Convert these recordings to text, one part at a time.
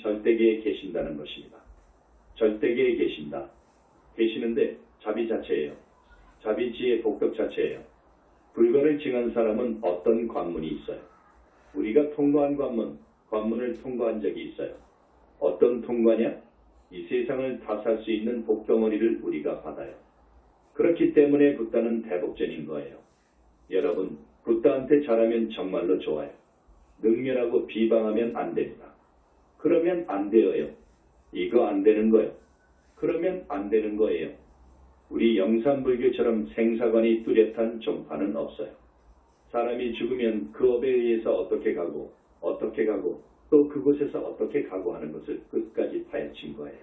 절대계에 계신다는 것입니다. 절대계에 계신다. 계시는데 자비 자체예요. 자비지의 복덕 자체예요. 불거를 증한 사람은 어떤 관문이 있어요. 우리가 통과한 관문을 통과한 적이 있어요. 어떤 통과냐? 이 세상을 다 살 수 있는 복덩어리를 우리가 받아요. 그렇기 때문에 붓다는 대복전인 거예요. 여러분, 붓다한테 잘하면 정말로 좋아요. 능멸하고 비방하면 안 됩니다. 그러면 안 되어요. 이거 안 되는 거요. 그러면 안 되는 거예요. 우리 영산불교처럼 생사관이 뚜렷한 종파는 없어요. 사람이 죽으면 그 업에 의해서 어떻게 가고 또 그곳에서 어떻게 가고 하는 것을 끝까지 파헤친 거예요.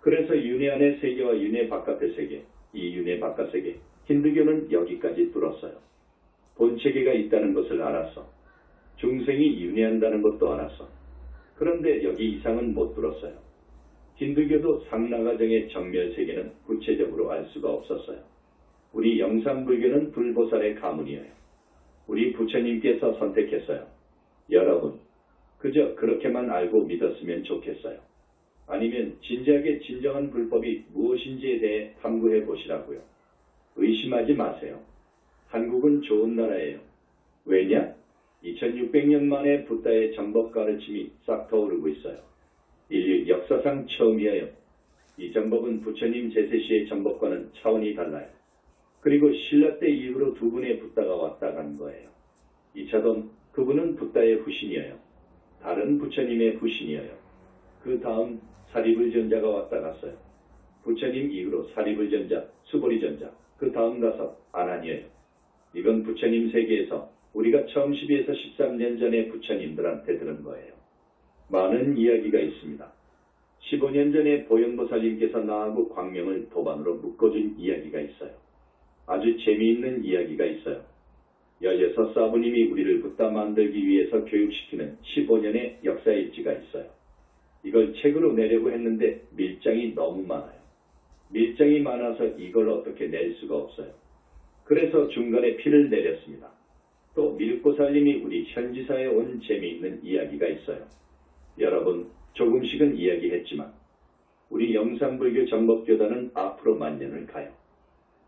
그래서 윤회 안의 세계와 윤회 바깥의 세계, 이 윤회 바깥 세계, 힌두교는 여기까지 뚫었어요. 본체계가 있다는 것을 알았어. 중생이 윤회한다는 것도 알았어. 그런데 여기 이상은 못 뚫었어요. 힌두교도 상나가정의 정멸세계는 구체적으로 알 수가 없었어요. 우리 영산불교는 불보살의 가문이에요. 우리 부처님께서 선택했어요. 여러분, 그저 그렇게만 알고 믿었으면 좋겠어요. 아니면 진지하게 진정한 불법이 무엇인지에 대해 탐구해 보시라고요. 의심하지 마세요. 한국은 좋은 나라예요. 왜냐? 2600년 만에 붓다의 정법 가르침이 싹 터오르고 있어요. 인류 역사상 처음이에요. 이 정법은 부처님 제세시의 정법과는 차원이 달라요. 그리고 신라 때 이후로 두 분의 붓다가 왔다 간 거예요. 이차돈 그분은 붓다의 후신이에요. 다른 부처님의 후신이에요. 그 다음 사리불전자가 왔다 갔어요. 부처님 이후로 사리불전자, 수보리전자, 그 다음 가서 아난이에요. 이건 부처님 세계에서 우리가 처음 12에서 13년 전에 부처님들한테 들은 거예요. 많은 이야기가 있습니다. 15년 전에 보현보살님께서 나하고 광명을 도반으로 묶어준 이야기가 있어요. 아주 재미있는 이야기가 있어요. 16사부님이 우리를 붓다 만들기 위해서 교육시키는 15년의 역사일지가 있어요. 이걸 책으로 내려고 했는데 밀장이 너무 많아요. 밀장이 많아서 이걸 어떻게 낼 수가 없어요. 그래서 중간에 피를 내렸습니다. 또 밀보살님이 우리 현지사에 온 재미있는 이야기가 있어요. 여러분, 조금씩은 이야기했지만 우리 영산불교 정법교단은 앞으로 만년을 가요.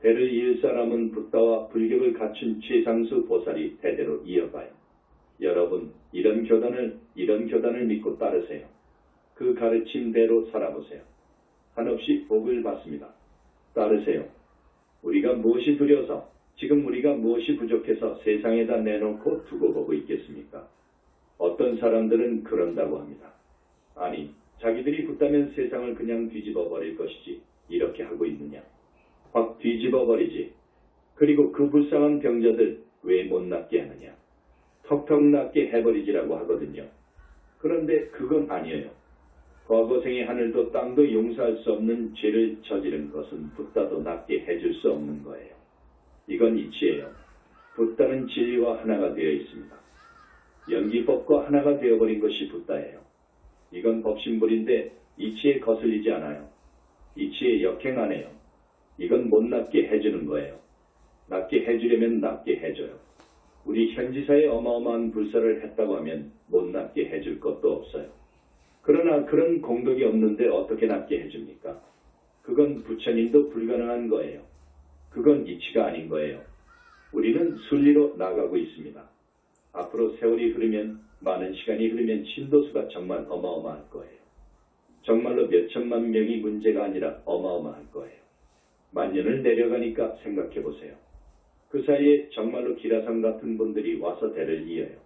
대를 이을 사람은 붓다와 불격을 갖춘 최상수 보살이 대대로 이어가요. 여러분, 이런 교단을 믿고 따르세요. 그 가르침대로 살아보세요. 한없이 복을 받습니다. 따르세요. 우리가 무엇이 두려워서, 지금 우리가 무엇이 부족해서 세상에다 내놓고 두고 보고 있겠습니까? 어떤 사람들은 그런다고 합니다. 아니, 자기들이 붓다면 세상을 그냥 뒤집어 버릴 것이지 이렇게 하고 있느냐. 확 뒤집어 버리지. 그리고 그 불쌍한 병자들 왜 못 낫게 하느냐. 턱턱 낫게 해버리지라고 하거든요. 그런데 그건 아니에요. 과거생의 하늘도 땅도 용서할 수 없는 죄를 저지른 것은 붓다도 낫게 해줄 수 없는 거예요. 이건 이치예요. 붓다는 진리와 하나가 되어 있습니다. 연기법과 하나가 되어버린 것이 붓다예요. 이건 법신불인데 이치에 거슬리지 않아요. 이치에 역행 안 해요. 이건 못 낫게 해주는 거예요. 낫게 해주려면 낫게 해줘요. 우리 현지사에 어마어마한 불사를 했다고 하면 못 낫게 해줄 것도 없어요. 그러나 그런 공덕이 없는데 어떻게 낫게 해줍니까? 그건 부처님도 불가능한 거예요. 그건 이치가 아닌 거예요. 우리는 순리로 나가고 있습니다. 앞으로 세월이 흐르면, 많은 시간이 흐르면 신도수가 정말 어마어마할 거예요. 정말로 몇천만 명이 문제가 아니라 어마어마할 거예요. 만년을 내려가니까 생각해보세요. 그 사이에 정말로 기라성 같은 분들이 와서 대를 이어요.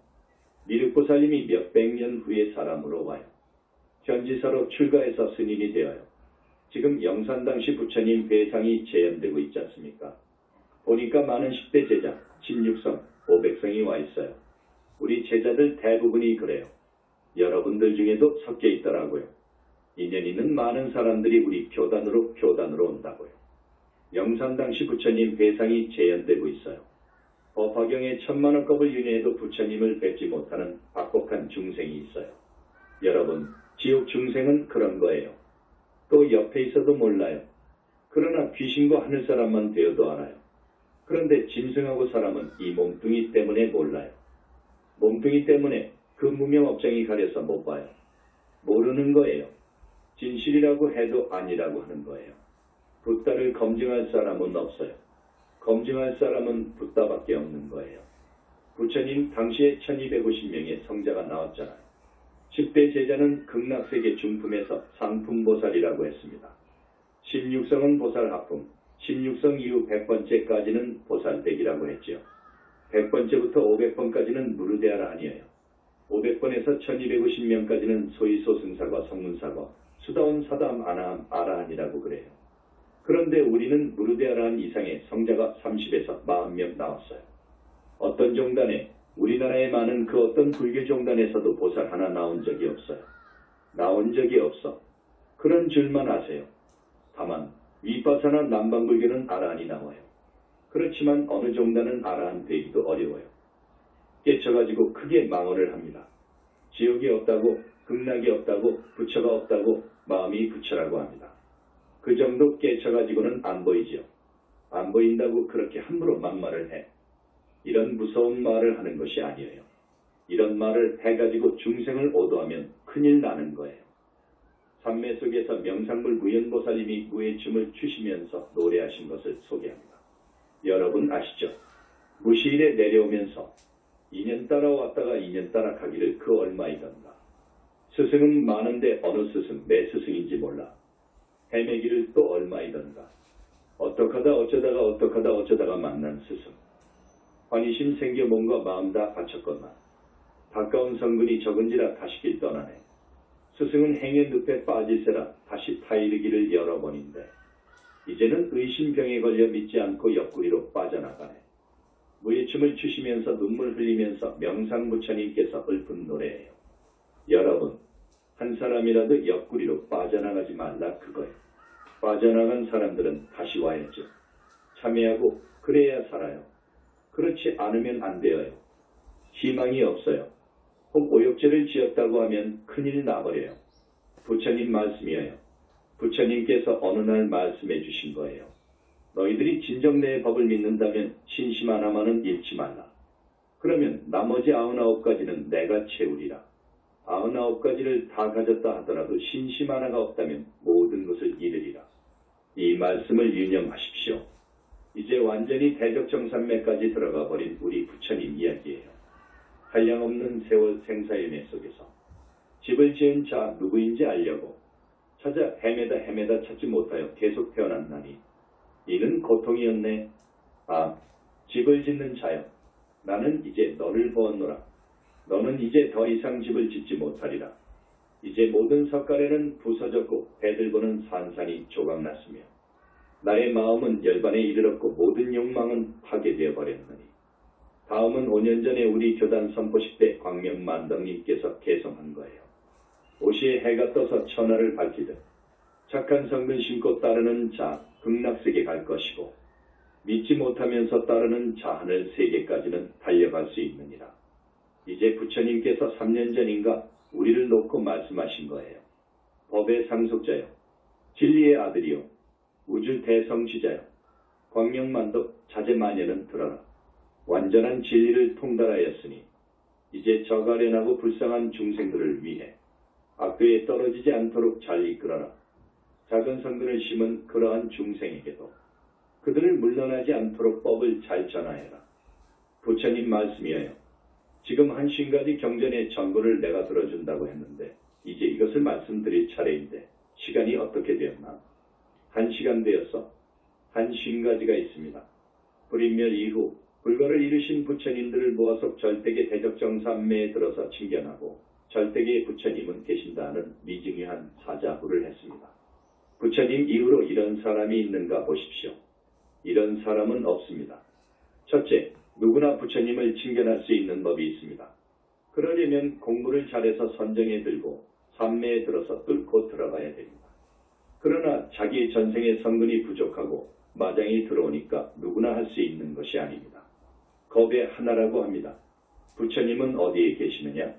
미륵보살님이 몇백 년 후에 사람으로 와요. 현지사로 출가해서 스님이 되어요. 지금 영산당시 부처님 회상이 재현되고 있지 않습니까? 보니까 많은 10대 제자, 16성, 500성이 와 있어요. 우리 제자들 대부분이 그래요. 여러분들 중에도 섞여 있더라고요. 인연 있는 많은 사람들이 우리 교단으로 온다고요. 영산당시 부처님 회상이 재현되고 있어요. 법화경에 천만원급을 윤회해도 부처님을 뵙지 못하는 박복한 중생이 있어요. 여러분, 지옥 중생은 그런 거예요. 또 옆에 있어도 몰라요. 그러나 귀신과 하늘사람만 되어도 알아요. 그런데 짐승하고 사람은 이 몸뚱이 때문에 몰라요. 몸뚱이 때문에 그 무명업장이 가려서 못 봐요. 모르는 모르는 거예요. 진실이라고 해도 아니라고 하는 거예요. 붓다를 검증할 사람은 없어요. 검증할 사람은 붓다밖에 없는 거예요. 부처님 당시에 1250명의 성자가 나왔잖아요. 10대 제자는 극락세계 중품에서 상품보살이라고 했습니다. 16성은 보살하품, 16성 이후 100번째까지는 보살백이라고 했지요. 100번째부터 500번까지는 무르대아라한이에요. 500번에서 1250명까지는 소위 소승사과 성문사과, 수다원 사담 아나함 아라한이라고 그래요. 그런데 우리는 무르대아라한 이상의 성자가 30에서 40명 나왔어요. 어떤 종단에, 우리나라에 많은 그 어떤 불교 종단에서도 보살 하나 나온 적이 없어요. 나온 적이 없어. 그런 줄만 아세요. 다만 위파사나 남방불교는 아라한이 나와요. 그렇지만 어느 종단은 아라한 되기도 어려워요. 깨쳐가지고 크게 망언을 합니다. 지옥이 없다고, 극락이 없다고, 부처가 없다고 마음이 부처라고 합니다. 그 정도 깨쳐가지고는 안 보이죠. 안 보인다고 그렇게 함부로 막말을 해. 이런 무서운 말을 하는 것이 아니에요. 이런 말을 해가지고 중생을 오도하면 큰일 나는 거예요. 삼매 속에서 명상물 무연보살님이 무의 춤을 추시면서 노래하신 것을 소개합니다. 여러분 아시죠? 무시일에 내려오면서 2년 따라 왔다가 2년 따라 가기를 그 얼마이던가. 스승은 많은데 어느 스승, 내 스승인지 몰라. 헤매기를 또 얼마이던가. 어떡하다 어쩌다가 만난 스승. 환희심 생겨 몸과 마음 다 바쳤건만 가까운 성근이 적은지라 다시 길 떠나네. 스승은 행의 늪에 빠질세라 다시 타이르기를 여러 번인데 이제는 의심병에 걸려 믿지 않고 옆구리로 빠져나가네. 무의 춤을 추시면서 눈물 흘리면서 명상부처님께서 읊은 노래예요. 여러분, 한 사람이라도 옆구리로 빠져나가지 말라 그거예요. 빠져나간 사람들은 다시 와야죠. 참여하고 그래야 살아요. 그렇지 않으면 안 되어요. 희망이 없어요. 혹 오욕죄를 지었다고 하면 큰일 나버려요. 부처님 말씀이에요. 부처님께서 어느 날 말씀해 주신 거예요. 너희들이 진정 내 법을 믿는다면 신심 하나만은 잃지 말라. 그러면 나머지 99가지는 내가 채우리라. 99가지를 다 가졌다 하더라도 신심 하나가 없다면 모든 것을 잃으리라. 이 말씀을 유념하십시오. 이제 완전히 대적정산매까지 들어가 버린 우리 부처님 이야기예요. 한량없는 세월 생사연애 속에서 집을 지은 자 누구인지 알려고 찾아 헤매다 찾지 못하여 계속 태어났나니 이는 고통이었네. 아, 집을 짓는 자여, 나는 이제 너를 보았노라. 너는 이제 더 이상 집을 짓지 못하리라. 이제 모든 석가래는 부서졌고 배들고는 산산이 조각났으며 나의 마음은 열반에 이르렀고 모든 욕망은 파괴되어 버렸느니 다음은 5년 전에 우리 교단 선포식 때 광명만덕님께서 개성한 거예요. 오시에 해가 떠서 천하를 밝히듯 착한 성근 신고 따르는 자 극락세계 갈 것이고 믿지 못하면서 따르는 자 하늘 세계까지는 달려갈 수 있느니라. 이제 부처님께서 3년 전인가 우리를 놓고 말씀하신 거예요. 법의 상속자여, 진리의 아들이요, 우주 대성취자여, 광명만덕 자제마녀는 들어라. 완전한 진리를 통달하였으니 이제 저가련하고 불쌍한 중생들을 위해 악교에 떨어지지 않도록 잘 이끌어라. 작은 성근을 심은 그러한 중생에게도 그들을 물러나지 않도록 법을 잘 전하여라. 부처님 말씀이에요. 지금 한 50가지 경전의 전부를 내가 들어준다고 했는데 이제 이것을 말씀드릴 차례인데 시간이 어떻게 되었나? 1시간 되었어. 한 50가지가 있습니다. 불인멸 이후 불거를 이루신 부처님들을 모아서 절대계 대적정산매에 들어서 칭견하고 절대계의 부처님은 계신다는 미증유한 사자부를 했습니다. 부처님 이후로 이런 사람이 있는가 보십시오. 이런 사람은 없습니다. 첫째, 누구나 부처님을 칭견할 수 있는 법이 있습니다. 그러려면 공부를 잘해서 선정에 들고 삼매에 들어서 뚫고 들어가야 됩니다. 그러나 자기 전생의 성근이 부족하고 마장이 들어오니까 누구나 할 수 있는 것이 아닙니다. 겁의 하나라고 합니다. 부처님은 어디에 계시느냐?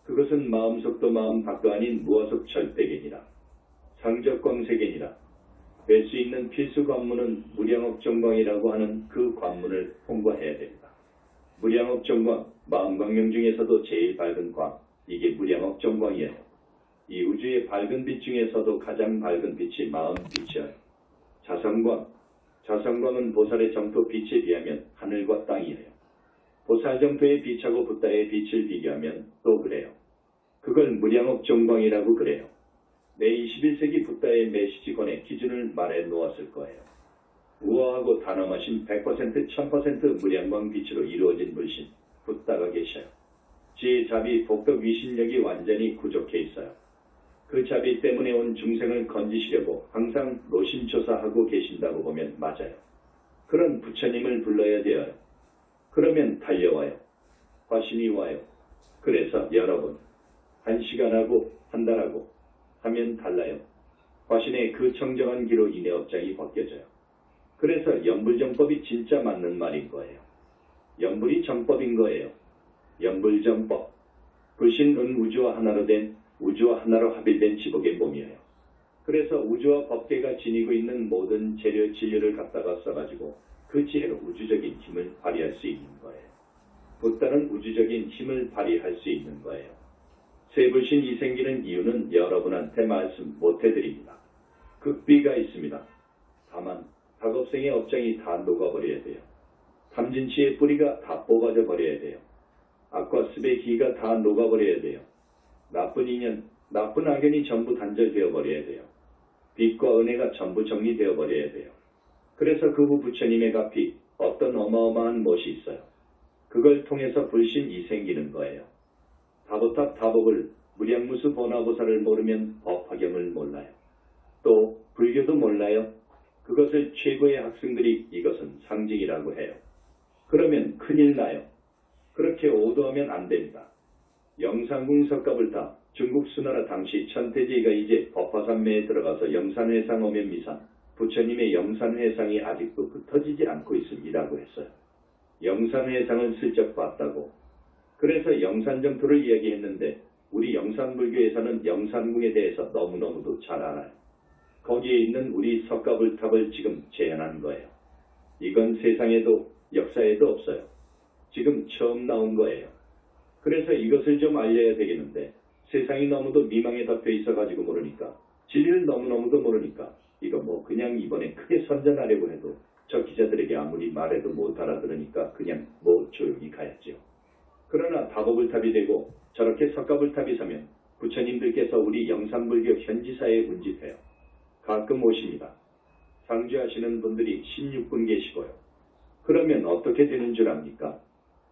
그것은 마음속도 마음 밖도 아닌 무아속 절대견이라. 상적광세견이라. 뵐 수 있는 필수 관문은 무량업정광이라고 하는 그 관문을 통과해야 됩니다. 무량업정광, 마음광명 중에서도 제일 밝은 광, 이게 무량업정광이에요. 이 우주의 밝은 빛 중에서도 가장 밝은 빛이 마음빛이어요. 자성광은 보살의 정토 빛에 비하면 하늘과 땅이에요. 보살 정토의 빛하고 붓다의 빛을 비교하면 또 그래요. 그걸 무량억 정광이라고 그래요. 내 21세기 붓다의 메시지권의 기준을 말해 놓았을 거예요. 우아하고 단엄하신 100% 1000% 무량광 빛으로 이루어진 물신 붓다가 계셔요. 지혜, 자비, 복덕, 위신력이 완전히 구족해 있어요. 그 자비 때문에 온 중생을 건지시려고 항상 노심초사하고 계신다고 보면 맞아요. 그런 부처님을 불러야 돼요. 그러면 달려와요. 화신이 와요. 그래서 여러분, 1시간하고 한 달하고 하면 달라요. 화신의 그 청정한 기로 인해 업장이 벗겨져요. 그래서 연불정법이 진짜 맞는 말인 거예요. 연불이 정법인 거예요. 연불정법. 불신은 우주와 하나로 합일된 지복의 몸이에요. 그래서 우주와 법계가 지니고 있는 모든 재료, 진료를 갖다가 써가지고 그 지혜로 우주적인 힘을 발휘할 수 있는 거예요. 붓다는 우주적인 힘을 발휘할 수 있는 거예요. 세불신이 생기는 이유는 여러분한테 말씀 못해드립니다. 극비가 있습니다. 다만 학업생의 업장이 다 녹아버려야 돼요. 탐진치의 뿌리가 다 뽑아져 버려야 돼요. 악과 습의 기가 다 녹아버려야 돼요. 나쁜 인연, 나쁜 악연이 전부 단절되어 버려야 돼요. 빛과 은혜가 전부 정리되어 버려야 돼요. 그래서 그 후 부처님의 값이 어떤 어마어마한 못이 있어요. 그걸 통해서 불신이 생기는 거예요. 다보탑 다복을 무량무수 보나보살을 모르면 법화경을 몰라요. 또 불교도 몰라요. 그것을 최고의 학생들이 이것은 상징이라고 해요. 그러면 큰일 나요. 그렇게 오도하면 안 됩니다. 영산궁 석가불타 중국 수나라 당시 천태제가 이제 법화산매에 들어가서 영산회상 오면 미산 부처님의 영산회상이 아직도 흩어지지 않고 있습니다고 했어요. 영산회상을 슬쩍 봤다고. 그래서 영산정토를 이야기했는데 우리 영산불교에서는 영산궁에 대해서 너무너무도 잘 알아요. 거기에 있는 우리 석가불탑을 지금 재현한 거예요. 이건 세상에도 역사에도 없어요. 지금 처음 나온 거예요. 그래서 이것을 좀 알려야 되겠는데 세상이 너무도 미망에 덮여 있어가지고 모르니까 진리를 너무너무도 모르니까 이거 뭐 그냥 이번에 크게 선전하려고 해도 저 기자들에게 아무리 말해도 못 알아들으니까 그냥 뭐 조용히 가야죠. 그러나 다보불탑이 되고 저렇게 석가불탑이 서면 부처님들께서 우리 영산불교 현지사에 운집해요. 가끔 오십니다. 상주하시는 분들이 16분 계시고요. 그러면 어떻게 되는 줄 압니까?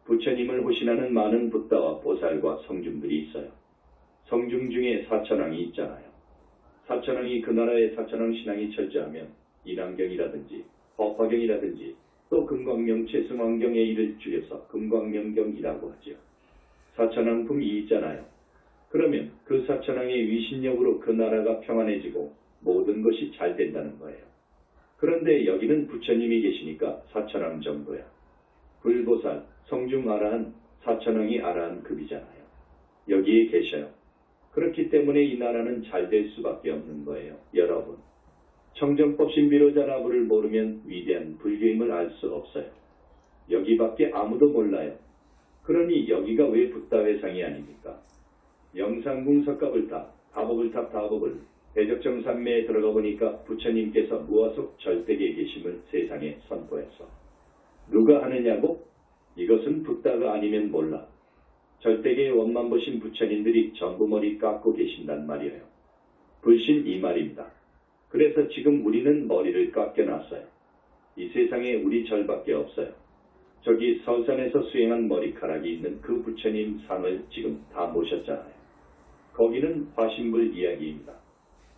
부처님을 호신하는 많은 붓다와 보살과 성중들이 있어요. 성중 중에 사천왕이 있잖아요. 사천왕이 그 나라의 사천왕 신앙이 철저하면 인왕경이라든지 법화경이라든지 또 금광명 최승왕경의 일을 줄여서 금광명경이라고 하죠. 사천왕품이 있잖아요. 그러면 그 사천왕의 위신력으로 그 나라가 평안해지고 모든 것이 잘 된다는 거예요. 그런데 여기는 부처님이 계시니까 사천왕 정도야. 불보살, 성중 아라한, 사천왕이 아라한급이잖아요. 여기에 계셔요. 그렇기 때문에 이 나라는 잘 될 수밖에 없는 거예요. 여러분, 청정법 신비로자나부를 모르면 위대한 불교임을 알 수 없어요. 여기밖에 아무도 몰라요. 그러니 여기가 왜 붓다회상이 아닙니까? 영산궁 석가불탑, 다보불탑 다보불, 대적정산매에 들어가 보니까 부처님께서 무화속 절대계에 계심을 세상에 선포했어. 누가 하느냐고? 이것은 붓다가 아니면 몰라. 절대계의 원만 보신 부처님들이 전부 머리 깎고 계신단 말이에요. 불신 이 말입니다. 그래서 지금 우리는 머리를 깎여놨어요. 이 세상에 우리 절밖에 없어요. 저기 설산에서 수행한 머리카락이 있는 그 부처님 상을 지금 다 모셨잖아요. 거기는 화신불 이야기입니다.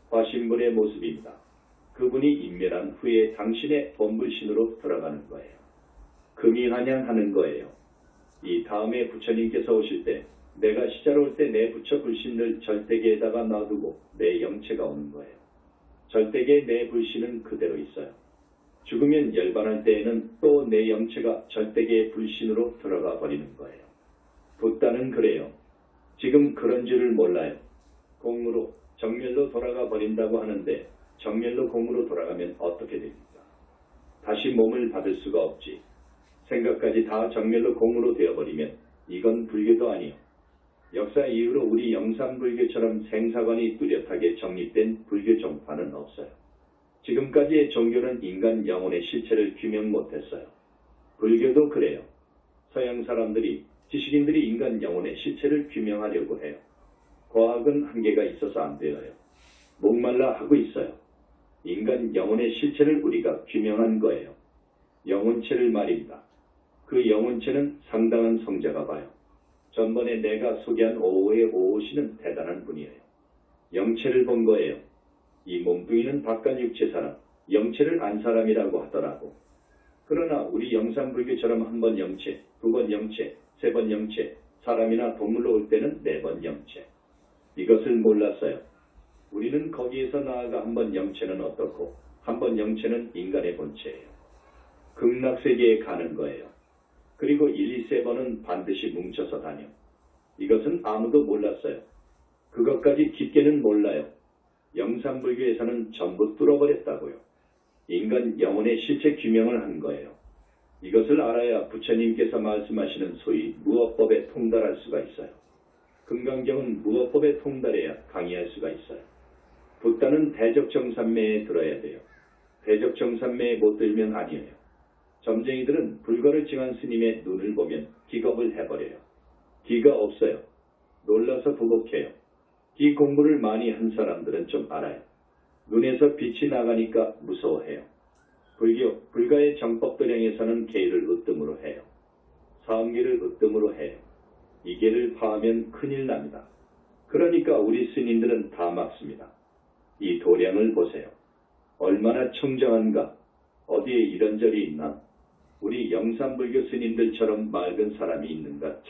화신불의 모습입니다. 그분이 인멸한 후에 당신의 본불신으로 들어가는 거예요. 금이 환영하는 거예요. 이 다음에 부처님께서 오실 때 내가 시자로 올 때 내 부처 불신을 절대계에다가 놔두고 내 영체가 오는 거예요. 절대계의 내 불신은 그대로 있어요. 죽으면 열반할 때에는 또 내 영체가 절대계의 불신으로 들어가 버리는 거예요. 붓다는 그래요. 지금 그런 줄을 몰라요. 공으로 정멸로 돌아가 버린다고 하는데 정멸로 공으로 돌아가면 어떻게 됩니까? 다시 몸을 받을 수가 없지. 생각까지 다 정멸로 공으로 되어버리면 이건 불교도 아니요. 역사 이후로 우리 영산불교처럼 생사관이 뚜렷하게 정립된 불교 종파는 없어요. 지금까지의 종교는 인간 영혼의 실체를 규명 못했어요. 불교도 그래요. 서양 사람들이, 지식인들이 인간 영혼의 실체를 규명하려고 해요. 과학은 한계가 있어서 안 되어요. 목말라 하고 있어요. 인간 영혼의 실체를 우리가 규명한 거예요. 영혼체를 말입니다. 그 영혼체는 상당한 성자가 봐요. 전번에 내가 소개한 오호의 오호씨는 대단한 분이에요. 영체를 본 거예요. 이 몸뚱이는 바깥 육체 사람, 영체를 안 사람이라고 하더라고. 그러나 우리 영산불교처럼 한 번 영체, 두 번 영체, 세 번 영체, 사람이나 동물로 올 때는 네 번 영체. 이것을 몰랐어요. 우리는 거기에서 나아가 한 번 영체는 어떻고 한 번 영체는 인간의 본체예요. 극락세계에 가는 거예요. 그리고 1, 2, 3번은 반드시 뭉쳐서 다녀. 이것은 아무도 몰랐어요. 그것까지 깊게는 몰라요. 영산불교에서는 전부 뚫어버렸다고요. 인간 영혼의 실체 규명을 한 거예요. 이것을 알아야 부처님께서 말씀하시는 소위 무어법에 통달할 수가 있어요. 금강경은 무어법에 통달해야 강의할 수가 있어요. 붓다는 대적정산매에 들어야 돼요. 대적정산매에 못 들면 아니에요. 점쟁이들은 불거를 증한 스님의 눈을 보면 기겁을 해버려요. 기가 없어요. 놀라서 부복해요. 기 공부를 많이 한 사람들은 좀 알아요. 눈에서 빛이 나가니까 무서워해요. 불가의 정법도량에서는 계를 으뜸으로 해요. 사음계를 으뜸으로 해요. 이 계를 파하면 큰일 납니다. 그러니까 우리 스님들은 다 막습니다. 이 도량을 보세요. 얼마나 청정한가? 어디에 이런 절이 있나? 우리 영산불교 스님들처럼 맑은 사람이 있는가